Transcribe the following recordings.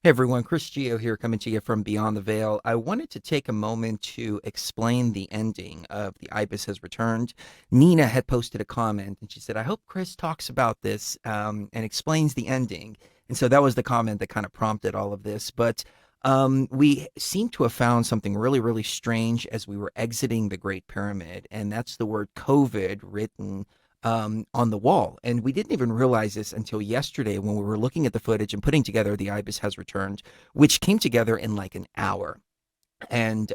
Hey everyone, Chris Geo here coming to you from Beyond the Veil. I wanted to take a moment to explain the ending of The Ibis Has Returned. Nina had posted a comment and she said, I hope Chris talks about this and explains the ending. And so that was the comment that kind of prompted all of this. But we seem to have found something really, really strange as we were exiting the Great Pyramid. And that's the word COVID written on the wall. And we didn't even realize this until yesterday when we were looking at the footage and putting together The Ibis Has Returned, which came together in like an hour. And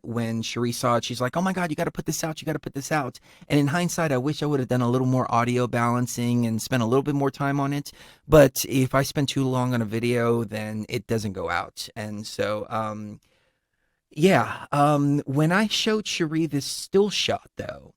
when Sheree saw it, she's like, oh my God, you got to put this out. You got to put this out. And in hindsight, I wish I would have done a little more audio balancing and spent a little bit more time on it. But if I spend too long on a video, then it doesn't go out. And so, when I showed Sheree this still shot, though,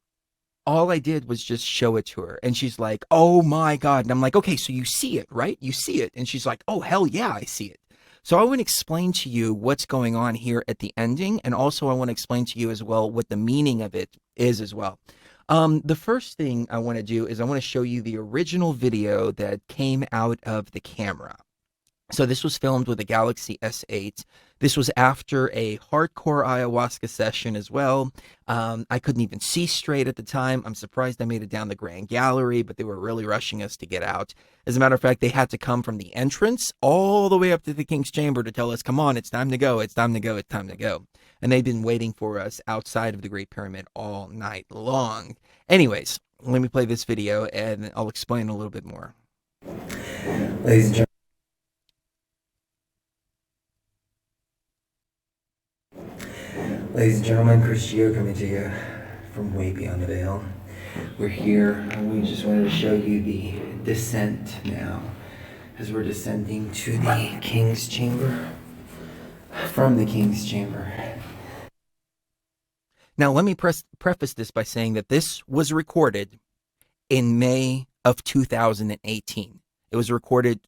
all I did was just show it to her. And she's like, oh my God. And I'm like, okay, so you see it, right? You see it. And she's like, oh, hell yeah, I see it. So I want to explain to you what's going on here at the ending. And also I want to explain to you as well what the meaning of it is as well. The first thing I want to do is I want to show you the original video that came out of the camera. So this was filmed with a Galaxy S8. This was after a hardcore ayahuasca session as well. I couldn't even see straight at the time. I'm surprised I made it down the Grand Gallery, but they were really rushing us to get out. As a matter of fact, they had to come from the entrance all the way up to the King's Chamber to tell us, come on, it's time to go, it's time to go, it's time to go. And they've been waiting for us outside of the Great Pyramid all night long. Anyways, let me play this video and I'll explain a little bit more. Ladies and gentlemen. Ladies and gentlemen, Chris Geo coming to you from way beyond the veil. We're here, and we just wanted to show you the descent now, as we're descending to the King's Chamber, from the King's Chamber. Now, let me preface this by saying that this was recorded in May of 2018. It was recorded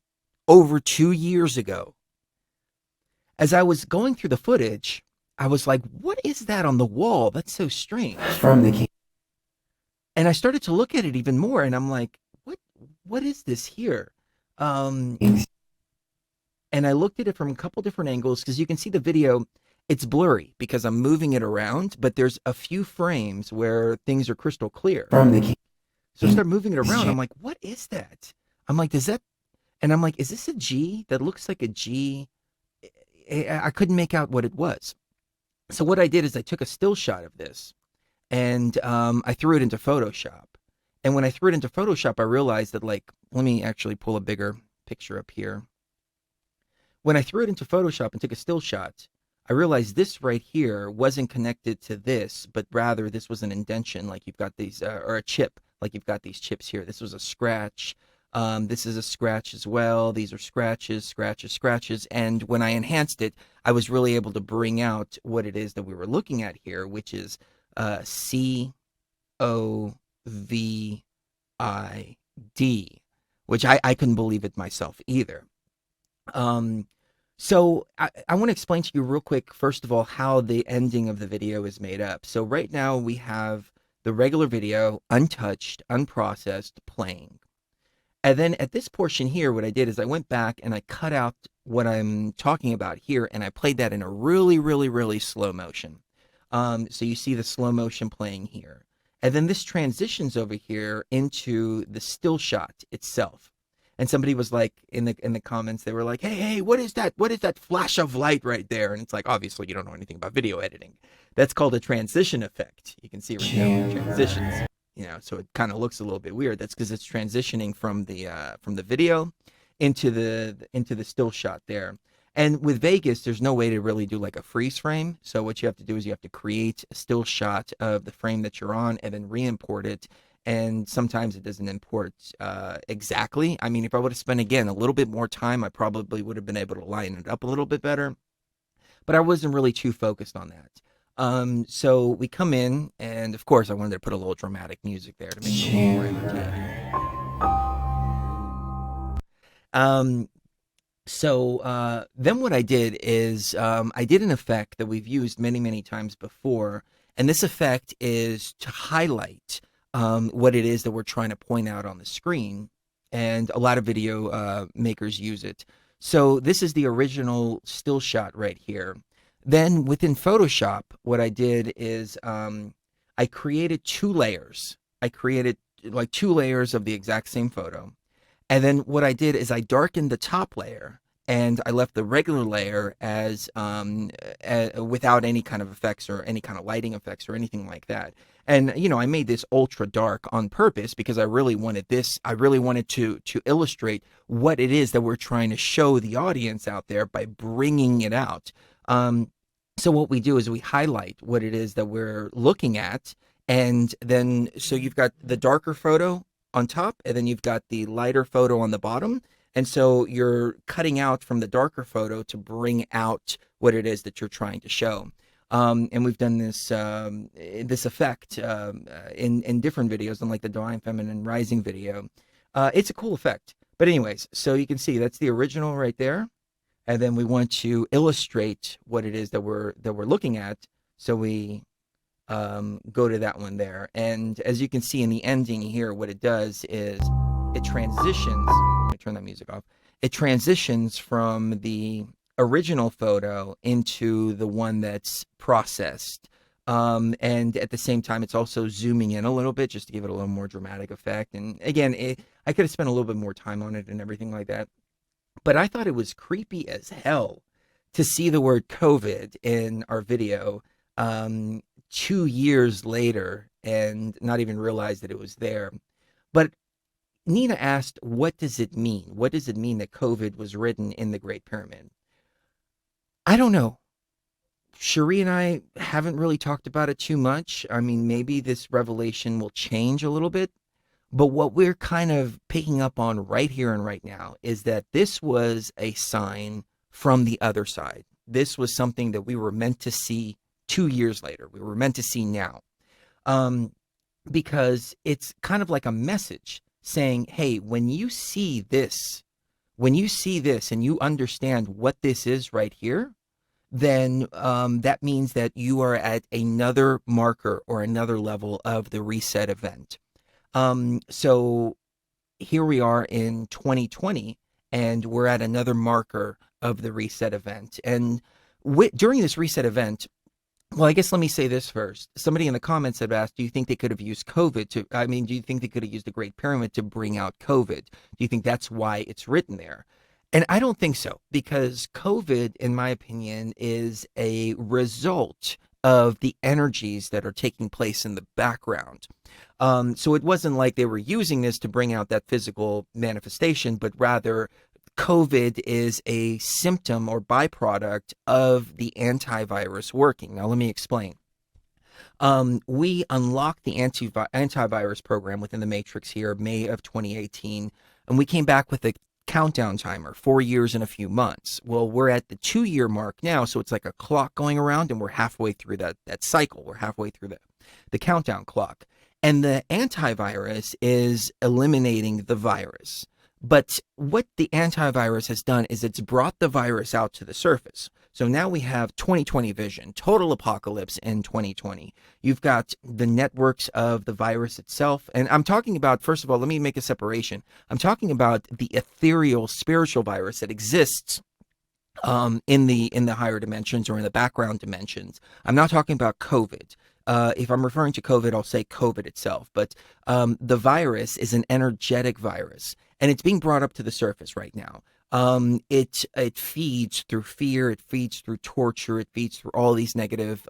over 2 years ago. As I was going through the footage, I was like, what is that on the wall? That's so strange. From the King. And I started to look at it even more, and I'm like, what is this here? And I looked at it from a couple different angles, because you can see the video, it's blurry because I'm moving it around, but there's a few frames where things are crystal clear. From the King. So I start moving it around. I'm like, what is that? I'm like, is this a G? That looks like a G. I couldn't make out what it was. So what I did is I took a still shot of this and I threw it into Photoshop. And when I threw it into Photoshop, I realized that, like, let me actually pull a bigger picture up here. When I threw it into Photoshop and took a still shot, I realized this right here wasn't connected to this, but rather this was an indentation, like you've got these, or a chip, like you've got these chips here. This was a scratch. This is a scratch as well. These are scratches, scratches, scratches. And when I enhanced it, I was really able to bring out what it is that we were looking at here, which is COVID, which I couldn't believe it myself either. So I want to explain to you real quick, first of all, how the ending of the video is made up. So right now we have the regular video, untouched, unprocessed, playing. And then at this portion here, what I did is I went back and I cut out what I'm talking about here, and I played that in a really, really, really slow motion. So you see the slow motion playing here. And then this transitions over here into the still shot itself. And somebody was like, in the comments, they were like, hey, what is that? What is that flash of light right there? And it's like, obviously, you don't know anything about video editing. That's called a transition effect. You can see right now the transitions. So it kind of looks a little bit weird. That's because it's transitioning from the video into the still shot there. And with Vegas, there's no way to really do like a freeze frame. So what you have to do is you have to create a still shot of the frame that you're on and then re-import it. And sometimes it doesn't import exactly. I mean, if I would have spent, again, a little bit more time, I probably would have been able to line it up a little bit better. But I wasn't really too focused on that. So we come in, and of course I wanted to put a little dramatic music there to make it a little more entertaining. Then what I did is I did an effect that we've used many, many times before, and this effect is to highlight what it is that we're trying to point out on the screen, and a lot of video makers use it. So this is the original still shot right here. Then within Photoshop, what I did is I created two layers. I created like two layers of the exact same photo. And then what I did is I darkened the top layer and I left the regular layer as without any kind of effects or any kind of lighting effects or anything like that. And I made this ultra dark on purpose because I really wanted this. I really wanted to illustrate what it is that we're trying to show the audience out there by bringing it out. So what we do is we highlight what it is that we're looking at, and then so you've got the darker photo on top, and then you've got the lighter photo on the bottom. And so you're cutting out from the darker photo to bring out what it is that you're trying to show. And we've done this effect in different videos, on like the Divine Feminine Rising video. It's a cool effect. But anyways, so you can see that's the original right there. And then we want to illustrate what it is that we're looking at. So we go to that one there. And as you can see in the ending here, what it does is it transitions. Let me turn that music off. It transitions from the original photo into the one that's processed. And at the same time, it's also zooming in a little bit just to give it a little more dramatic effect. And again, I could have spent a little bit more time on it and everything like that. But I thought it was creepy as hell to see the word COVID in our video 2 years later and not even realize that it was there. But Nina asked, what does it mean? What does it mean that COVID was written in the Great Pyramid? I don't know. Sheree and I haven't really talked about it too much. I mean, maybe this revelation will change a little bit. But what we're kind of picking up on right here and right now is that this was a sign from the other side. This was something that we were meant to see 2 years later. We were meant to see now. Because it's kind of like a message saying, hey, when you see this and you understand what this is right here, then that means that you are at another marker or another level of the reset event. So here we are in 2020, and we're at another marker of the reset event. And during this reset event, well, I guess let me say this first. Somebody in the comments have asked, do you think they could have used COVID do you think they could have used the Great Pyramid to bring out COVID? Do you think that's why it's written there? And I don't think so, because COVID, in my opinion, is a result of the energies that are taking place in the background. So it wasn't like they were using this to bring out that physical manifestation, but rather COVID is a symptom or byproduct of the antivirus working. Now, let me explain. We unlocked the antivirus program within the Matrix here, May of 2018, and we came back with a countdown timer, 4 years and a few months. Well, we're at the 2-year mark now, so it's like a clock going around, and we're halfway through that cycle. We're halfway through the countdown clock. And the antivirus is eliminating the virus. But what the antivirus has done is it's brought the virus out to the surface. So now we have 2020 vision, total apocalypse in 2020. You've got the networks of the virus itself. And I'm talking about, first of all, let me make a separation. I'm talking about the ethereal spiritual virus that exists in the higher dimensions or in the background dimensions. I'm not talking about COVID. If I'm referring to COVID, I'll say COVID itself. But the virus is an energetic virus, and it's being brought up to the surface right now. It feeds through fear, it feeds through torture, it feeds through all these negative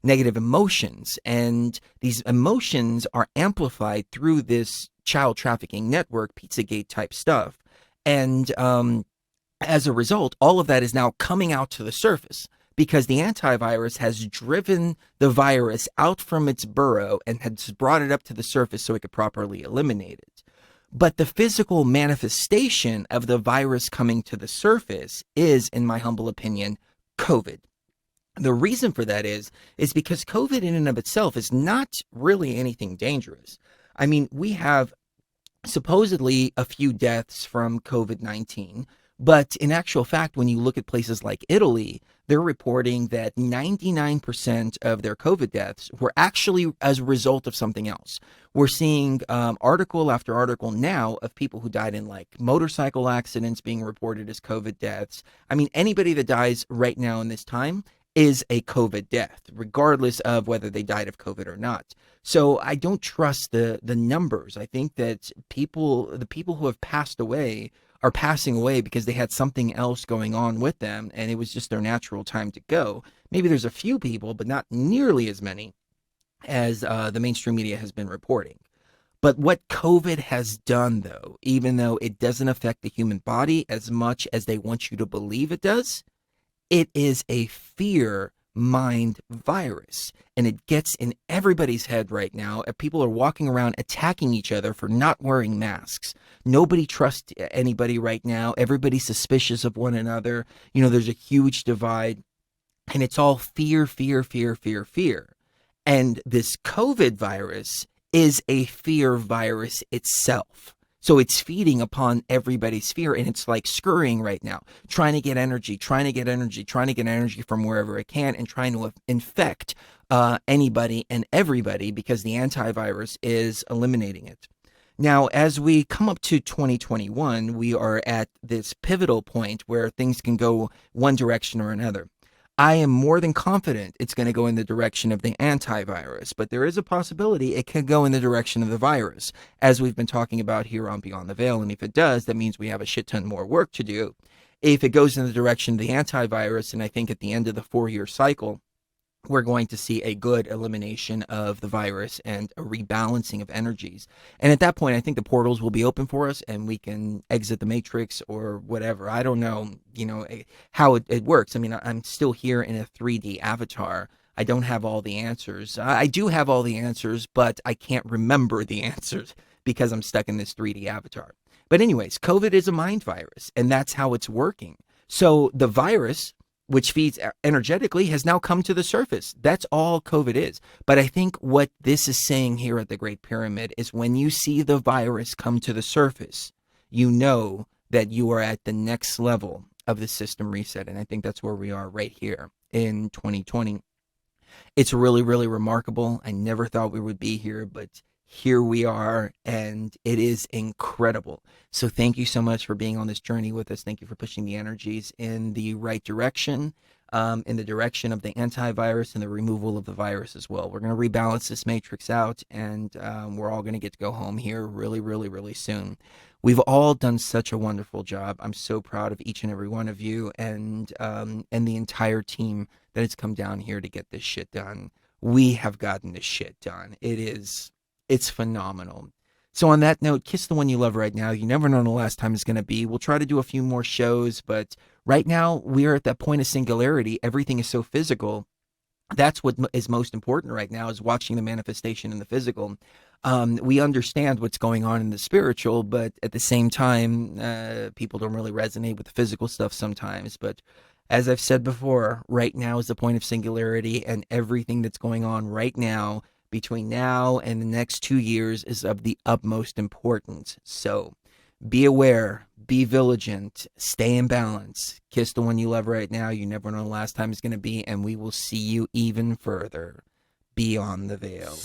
emotions, and these emotions are amplified through this child trafficking network, Pizzagate type stuff, and as a result, all of that is now coming out to the surface, because the antivirus has driven the virus out from its burrow and has brought it up to the surface so it could properly eliminate it. But the physical manifestation of the virus coming to the surface is, in my humble opinion, COVID. The reason for that is because COVID in and of itself is not really anything dangerous. I mean, we have supposedly a few deaths from COVID-19, but in actual fact, when you look at places like Italy, they're reporting that 99% of their COVID deaths were actually as a result of something else. We're seeing article after article now of people who died in like motorcycle accidents being reported as COVID deaths. I mean, anybody that dies right now in this time is a COVID death, regardless of whether they died of COVID or not. So I don't trust the numbers. I think that the people who have passed away are passing away because they had something else going on with them and it was just their natural time to go. Maybe there's a few people, but not nearly as many as the mainstream media has been reporting. But what COVID has done, though, even though it doesn't affect the human body as much as they want you to believe it does, it is a fear mind virus, and it gets in everybody's head right now. People are walking around attacking each other for not wearing masks. Nobody trusts anybody right now. Everybody's suspicious of one another. You know, there's a huge divide, and it's all fear, fear, fear, fear, fear. And this COVID virus is a fear virus itself. So it's feeding upon everybody's fear, and it's like scurrying right now, trying to get energy, trying to get energy, trying to get energy from wherever it can, and trying to infect anybody and everybody because the antivirus is eliminating it. Now, as we come up to 2021, we are at this pivotal point where things can go one direction or another. I am more than confident it's going to go in the direction of the antivirus, but there is a possibility it could go in the direction of the virus, as we've been talking about here on Beyond the Veil. And if it does, that means we have a shit ton more work to do. If it goes in the direction of the antivirus, and I think at the end of the 4-year cycle, we're going to see a good elimination of the virus and a rebalancing of energies. And at that point, I think the portals will be open for us and we can exit the matrix or whatever. I don't know, how it works. I mean, I'm still here in a 3D avatar. I don't have all the answers. I do have all the answers, but I can't remember the answers because I'm stuck in this 3D avatar. But anyways, COVID is a mind virus, and that's how it's working. So the virus, which feeds energetically, has now come to the surface. That's all COVID is. But I think what this is saying here at the Great Pyramid is when you see the virus come to the surface, you know that you are at the next level of the system reset. And I think that's where we are right here in 2020. It's really, really remarkable. I never thought we would be here, but here we are, and it is incredible. So thank you so much for being on this journey with us. Thank you for pushing the energies in the right direction, in the direction of the antivirus and the removal of the virus as well. We're going to rebalance this matrix out, and we're all going to get to go home here really, really, really soon. We've all done such a wonderful job. I'm so proud of each and every one of you and the entire team that has come down here to get this shit done. We have gotten this shit done. It's phenomenal. So on that note, kiss the one you love right now. You never know when the last time is going to be. We'll try to do a few more shows, but right now we are at that point of singularity. Everything is so physical. That's what is most important right now, is watching the manifestation in the physical. We understand what's going on in the spiritual, but at the same time, people don't really resonate with the physical stuff sometimes. But as I've said before, right now is the point of singularity, and everything that's going on right now between now and the next 2 years is of the utmost importance. So be aware, be vigilant, stay in balance, kiss the one you love right now. You never know the last time it's going to be, and we will see you even further beyond the veil.